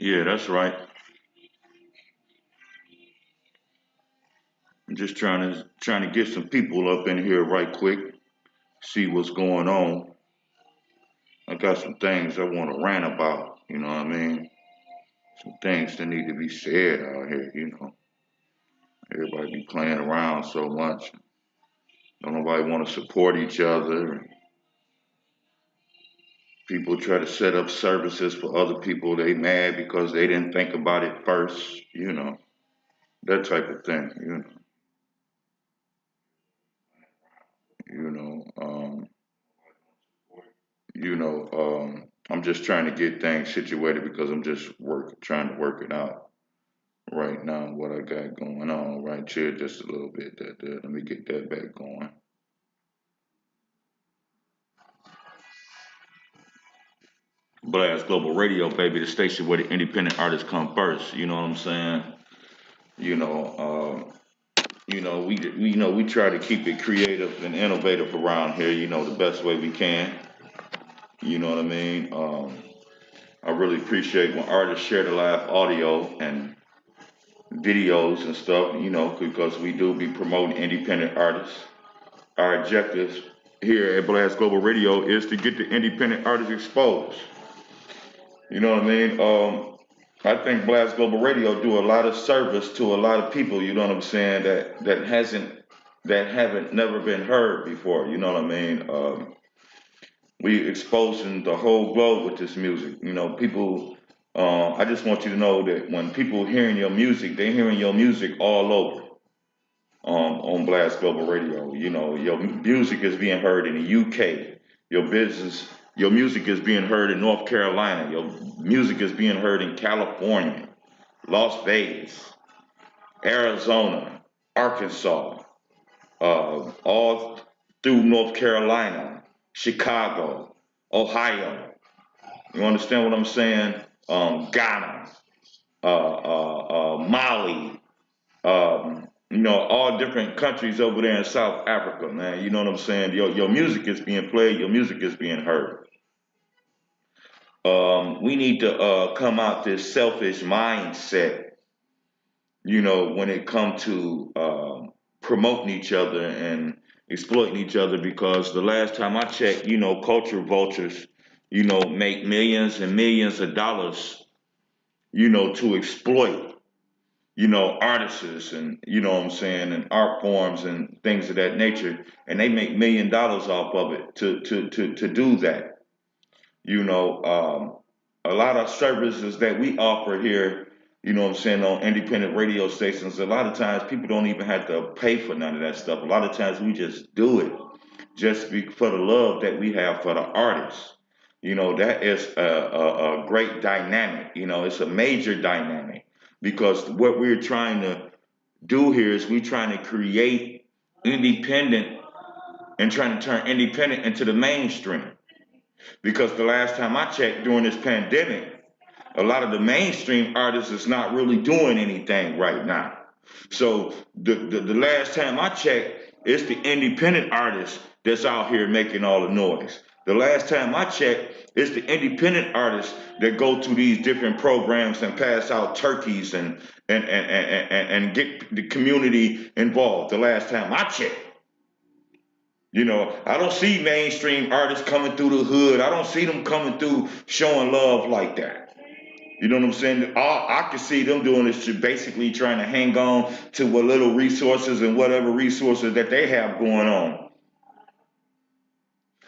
Yeah, that's right. I'm just trying to get some people up in here right quick, see what's going on. I got some things I want to rant about. You know what I mean? Some things that need to be said out here. Everybody be playing around so much. Don't nobody want to support each other. People try to set up services for other people. They mad because they didn't think about it first. That type of thing. You know. I'm just trying to get things situated because I'm just trying to work it out right now. What I got going on right here, just a little bit. Let me get that back going. Blast Global Radio, baby, the station where the independent artists come first. You know what I'm saying? You know, we try to keep it creative and innovative around here. The best way we can. You know what I mean? I really appreciate when artists share the live audio and videos and stuff, because we do be promoting independent artists. Our objectives here at Blast Global Radio is to get the independent artists exposed. You know what I mean? I think Blast Global Radio do a lot of service to a lot of people. You know what I'm saying? That haven't never been heard before. You know what I mean? We exposing the whole globe with this music. People. I just want you to know that when people hearing your music, they're hearing your music all over. On Blast Global Radio. Your music is being heard in the UK. Your music is being heard in North Carolina. Your music is being heard in California, Las Vegas, Arizona, Arkansas, all through North Carolina, Chicago, Ohio. You understand what I'm saying? Ghana, Mali, all different countries over there in South Africa, man. You know what I'm saying? Your music is being played, your music is being heard. We need to come out this selfish mindset, when it comes to promoting each other and exploiting each other. Because the last time I checked, culture vultures, make millions and millions of dollars, to exploit artists and what I'm saying, and art forms and things of that nature, and they make $1 million off of it to do that. A lot of services that we offer here, what I'm saying, on independent radio stations, a lot of times people don't even have to pay for none of that stuff. A lot of times we just do it for the love that we have for the artists. That is a great dynamic. It's a major dynamic because what we're trying to do here is we're trying to create independent and trying to turn independent into the mainstream. Because the last time I checked during this pandemic, a lot of the mainstream artists is not really doing anything right now. So the last time I checked, it's the independent artists that's out here making all the noise. The last time I checked, it's the independent artists that go to these different programs and pass out turkeys and get the community involved. The last time I checked. I don't see mainstream artists coming through the hood. I don't see them coming through showing love like that. You know what I'm saying? All I can see them doing is basically trying to hang on to what little resources and whatever resources that they have going on.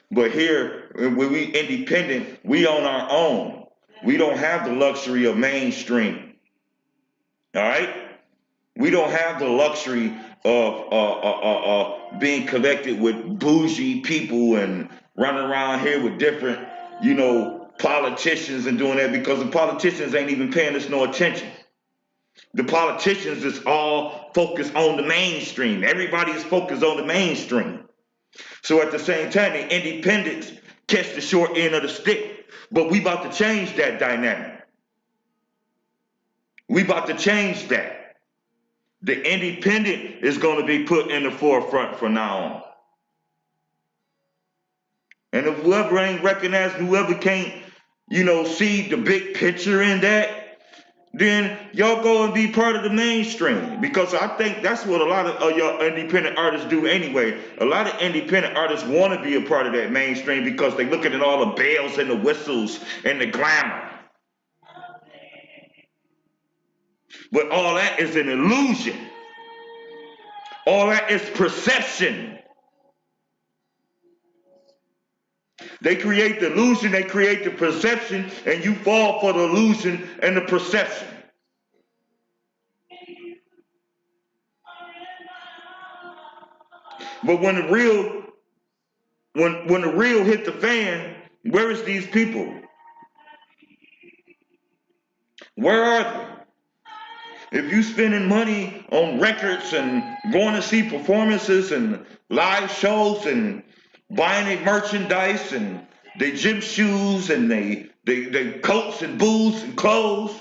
But here, when we independent, we on our own. We don't have the luxury of mainstream. All right? We don't have the luxury of being connected with bougie people and running around here with different, politicians and doing that, because the politicians ain't even paying us no attention. The politicians is all focused on the mainstream. Everybody is focused on the mainstream. So at the same time, the independents catch the short end of the stick. But we about to change that dynamic. We about to change that. The independent is going to be put in the forefront from now on. And if whoever ain't recognized, whoever can't, see the big picture in that, then y'all go and be part of the mainstream. Because I think that's what a lot of y'all independent artists do anyway. A lot of independent artists want to be a part of that mainstream because they looking at all the bells and the whistles and the glamour. But all that is an illusion. All that is perception. They create the illusion, they create the perception, and you fall for the illusion and the perception. But when the real hit the fan, where is these people? Where are they? If you spending money on records and going to see performances and live shows and buying their merchandise and their gym shoes and they coats and boots and clothes,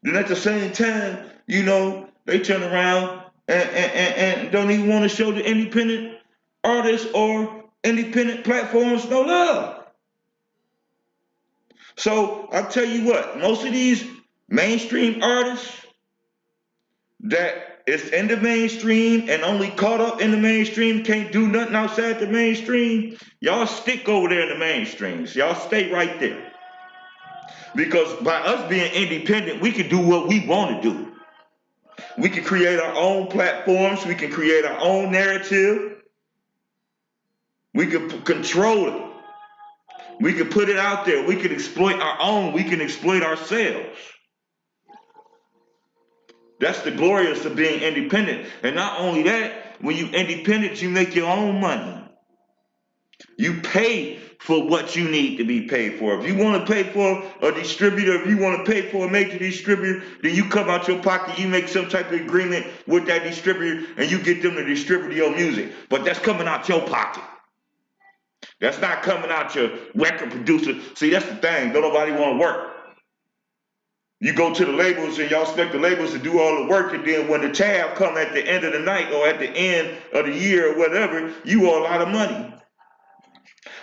then at the same time, they turn around and don't even want to show the independent artists or independent platforms no love. So I'll tell you what, most of these mainstream artists that is in the mainstream and only caught up in the mainstream, can't do nothing outside the mainstream, y'all stick over there in the mainstreams. Y'all stay right there. Because by us being independent, we can do what we want to do. We can create our own platforms. We can create our own narrative. We can control it. We can put it out there. We can exploit our own. We can exploit ourselves. That's the glorious of being independent. And not only that, when you're independent, you make your own money. You pay for what you need to be paid for. If you want to pay for a distributor, if you want to pay for a major distributor, then you come out your pocket, you make some type of agreement with that distributor, and you get them to distribute your music. But that's coming out your pocket. That's not coming out your record producer. See, that's the thing. Don't nobody want to work. You go to the labels and y'all expect the labels to do all the work, and then when the tab come at the end of the night or at the end of the year or whatever, you owe a lot of money.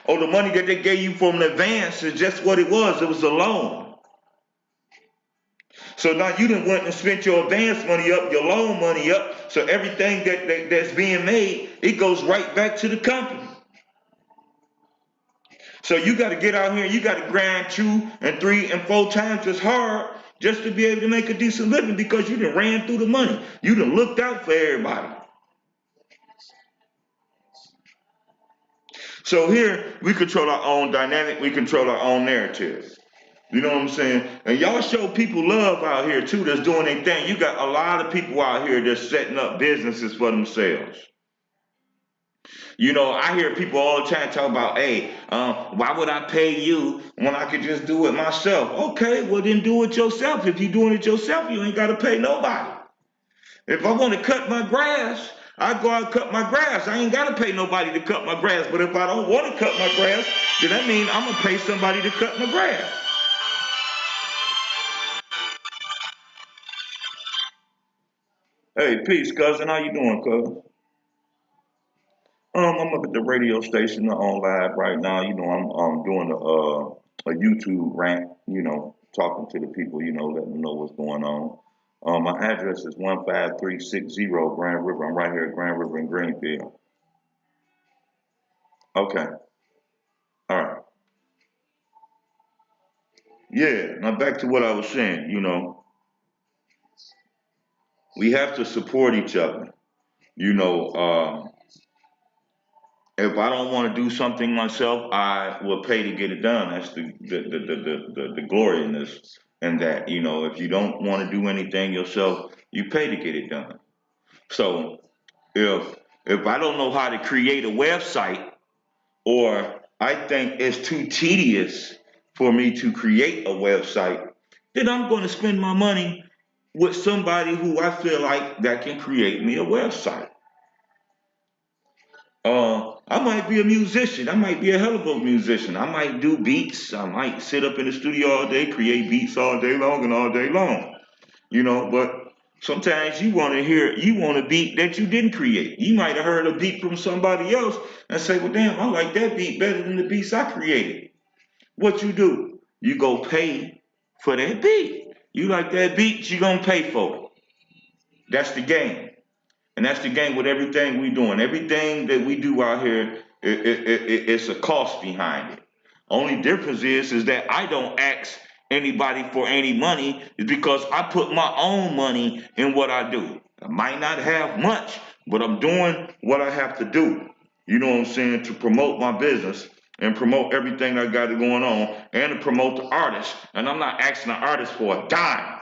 Or the money that they gave you from the advance is just what it was. It was a loan. So now you done went and spent your advance money up, your loan money up. So everything that's being made, it goes right back to the company. So you got to get out here and you got to grind 2 and 3 and 4 times as hard just to be able to make a decent living because you done ran through the money. You done looked out for everybody. So here, we control our own dynamic, we control our own narrative. You know what I'm saying? And y'all show people love out here too that's doing their thing. You got a lot of people out here that's setting up businesses for themselves. I hear people all the time talk about, hey, why would I pay you when I could just do it myself? Okay, well then do it yourself. If you're doing it yourself, you ain't got to pay nobody. If I want to cut my grass, I go out and cut my grass. I ain't got to pay nobody to cut my grass. But if I don't want to cut my grass, then that means I'm going to pay somebody to cut my grass. Hey, peace, cousin. How you doing, cousin? I'm up at the radio station on live right now. I'm doing a YouTube rant, talking to the people, letting them know what's going on. My address is 15360 Grand River. I'm right here at Grand River in Greenfield. Okay. All right. Yeah. Now back to what I was saying, we have to support each other. You know, if I don't want to do something myself, I will pay to get it done. That's the glory in this. And that, if you don't want to do anything yourself, you pay to get it done. So if I don't know how to create a website, or I think it's too tedious for me to create a website, then I'm going to spend my money with somebody who I feel like that can create me a website. I might be a musician. I might be a hell of a musician. I might do beats. I might sit up in the studio all day, create beats all day long and all day long. But sometimes you want a beat that you didn't create. You might have heard a beat from somebody else and say, well, damn, I like that beat better than the beats I created. What you do? You go pay for that beat. You like that beat, you gonna pay for it. That's the game. And that's the game with everything we doing. Everything that we do out here, it's a cost behind it. Only difference is that I don't ask anybody for any money, is because I put my own money in what I do. I might not have much, but I'm doing what I have to do. You know what I'm saying? To promote my business and promote everything I got going on and to promote the artist. And I'm not asking the artist for a dime.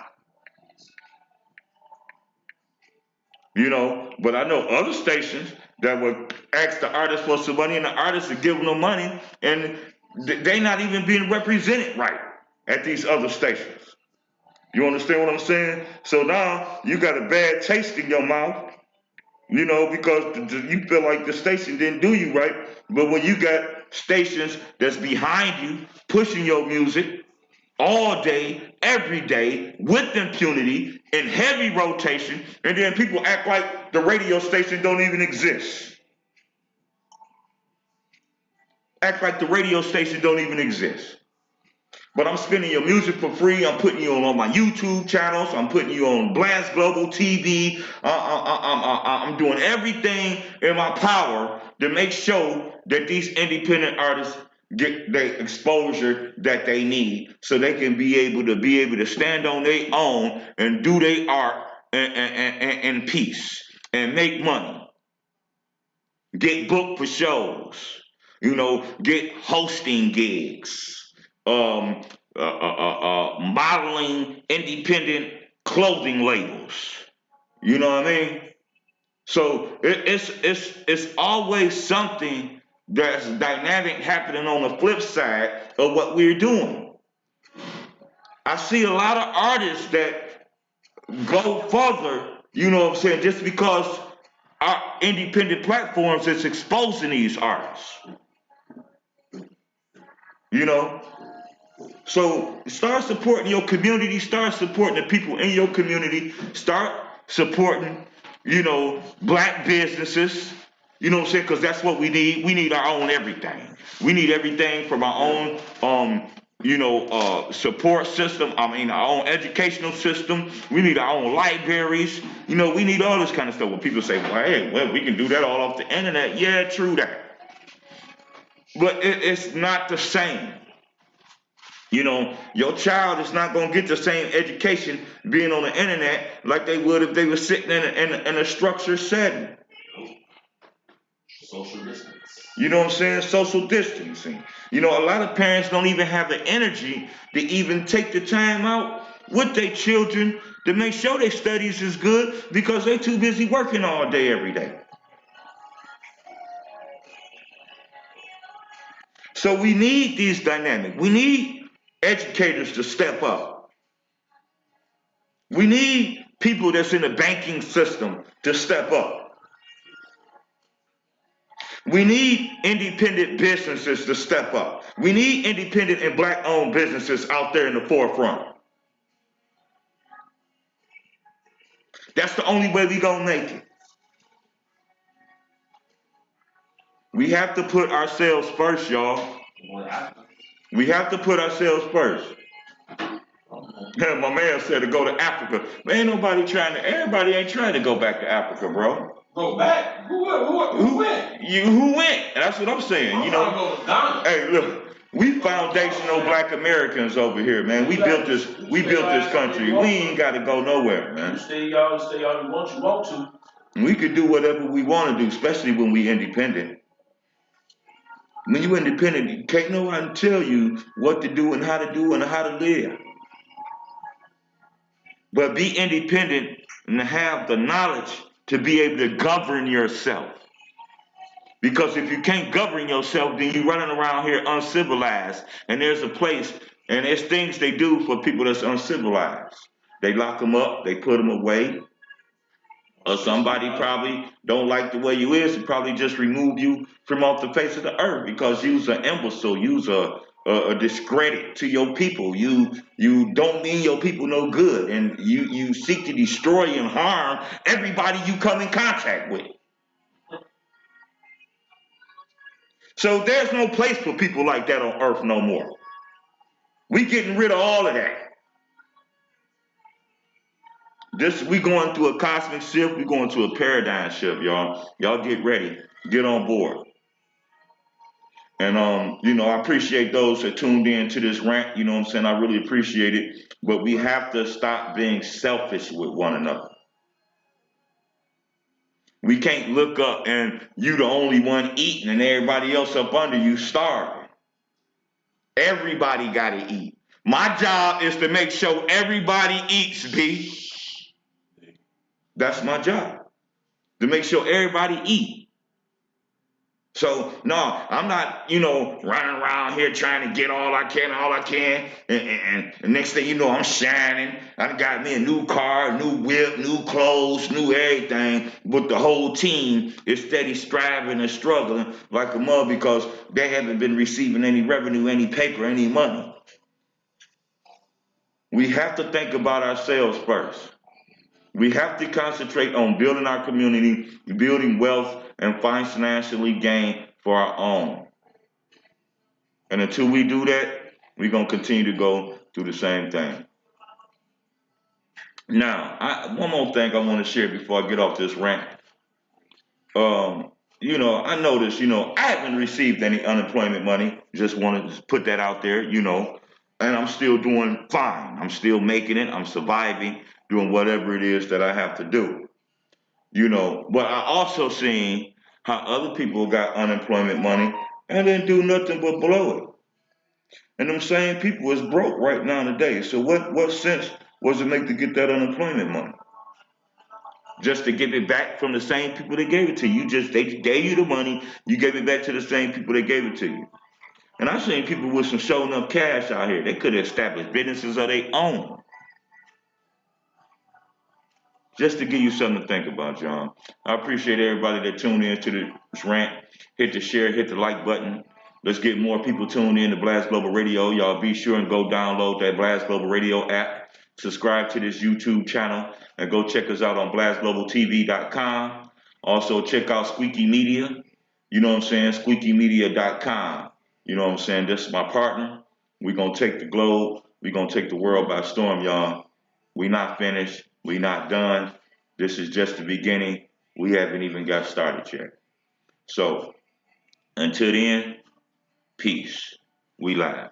You know, but I know other stations that would ask the artist for some money and the artist would give them the money and they not even being represented right at these other stations. You understand what I'm saying? So now you got a bad taste in your mouth, you know, because you feel like the station didn't do you right. But when you got stations that's behind you, pushing your music, all day, every day, with impunity, in heavy rotation, and then people act like the radio station don't even exist. Act like the radio station don't even exist. But I'm spinning your music for free. I'm putting you on my YouTube channels. I'm putting you on Blast Global TV. I'm doing everything in my power to make sure that these independent artists get the exposure that they need, so they can be able to stand on their own and do their art in peace and make money, get booked for shows, you know, get hosting gigs, um, modeling independent clothing labels. You know what I mean? So it's always something that's dynamic happening on the flip side of what we're doing. I see a lot of artists that go further, you know what I'm saying, just because our independent platforms is exposing these artists. You know? So start supporting your community, start supporting the people in your community, start supporting, you know, black businesses. You know what I'm saying? Because that's what we need. We need our own everything. We need everything from our own, support system. I mean, our own educational system. We need our own libraries. You know, we need all this kind of stuff. When people say, well, hey, well, we can do that all off the internet. Yeah, true that. But it's not the same. You know, your child is not going to get the same education being on the internet like they would if they were sitting in a structured setting. Social distance. You know what I'm saying? Social distancing. You know, a lot of parents don't even have the energy to even take the time out with their children to make sure their studies is good because they're too busy working all day, every day. So we need these dynamics. We need educators to step up. We need people that's in the banking system to step up. We need independent businesses to step up. We need independent and black-owned businesses out there in the forefront. That's the only way we gonna make it. We have to put ourselves first, y'all. We have to put ourselves first. My man said to go to Africa. Man, ain't nobody everybody ain't trying to go back to Africa, bro. Go back? Who went? Who went? And that's what I'm saying. You know, go to Ghana. Hey, look, we foundational black Americans over here, man. We built this country. We ain't gotta go nowhere, man. You stay y'all you want to. We could do whatever we want to do, especially when we independent. When you independent, you can't nobody tell you what to do and how to live. But be independent and have the knowledge to be able to govern yourself. Because if you can't govern yourself, then you're running around here uncivilized. And there's a place, and there's things they do for people that's uncivilized. They lock them up, they put them away. Or somebody probably don't like the way you is and probably just remove you from off the face of the earth because you's an imbecile, you's a discredit to your people. You don't mean your people no good, and you seek to destroy and harm everybody you come in contact with. So there's no place for people like that on earth no more. We getting rid of all of that. We going through a cosmic shift. We going through a paradigm shift, y'all. Y'all get ready. Get on board. And I appreciate those that tuned in to this rant. You know what I'm saying? I really appreciate it. But we have to stop being selfish with one another. We can't look up and you the only one eating and everybody else up under you starving. Everybody gotta eat. My job is to make sure everybody eats, B. That's my job. To make sure everybody eat. So no, I'm not, running around here trying to get all I can, and next thing you know, I'm shining. I got me a new car, new whip, new clothes, new everything. But the whole team is steady striving and struggling like a mother because they haven't been receiving any revenue, any paper, any money. We have to think about ourselves first. We have to concentrate on building our community, building wealth, and financially gain for our own. And until we do that, we're going to continue to go through the same thing. Now, one more thing I want to share before I get off this rant. I noticed, I haven't received any unemployment money. Just wanted to put that out there, and I'm still doing fine. I'm still making it. I'm surviving, doing whatever it is that I have to do. But I also seen how other people got unemployment money and didn't do nothing but blow it. And them same people is broke right now today. So what sense was it make to get that unemployment money? Just to give it back from the same people that gave it to you. They gave you the money, you gave it back to the same people that gave it to you. And I've seen people with some showing up cash out here. They could have established businesses of their own. Just to give you something to think about, John. I appreciate everybody that tuned in to this rant. Hit the share, hit the like button. Let's get more people tuned in to Blast Global Radio. Y'all be sure and go download that Blast Global Radio app. Subscribe to this YouTube channel and go check us out on blastglobaltv.com. Also check out Squeaky Media. You know what I'm saying? Squeakymedia.com. You know what I'm saying? This is my partner. We're going to take the globe. We're going to take the world by storm, y'all. We're not finished. We're not done. This is just the beginning. We haven't even got started yet. So, until then, peace. We live.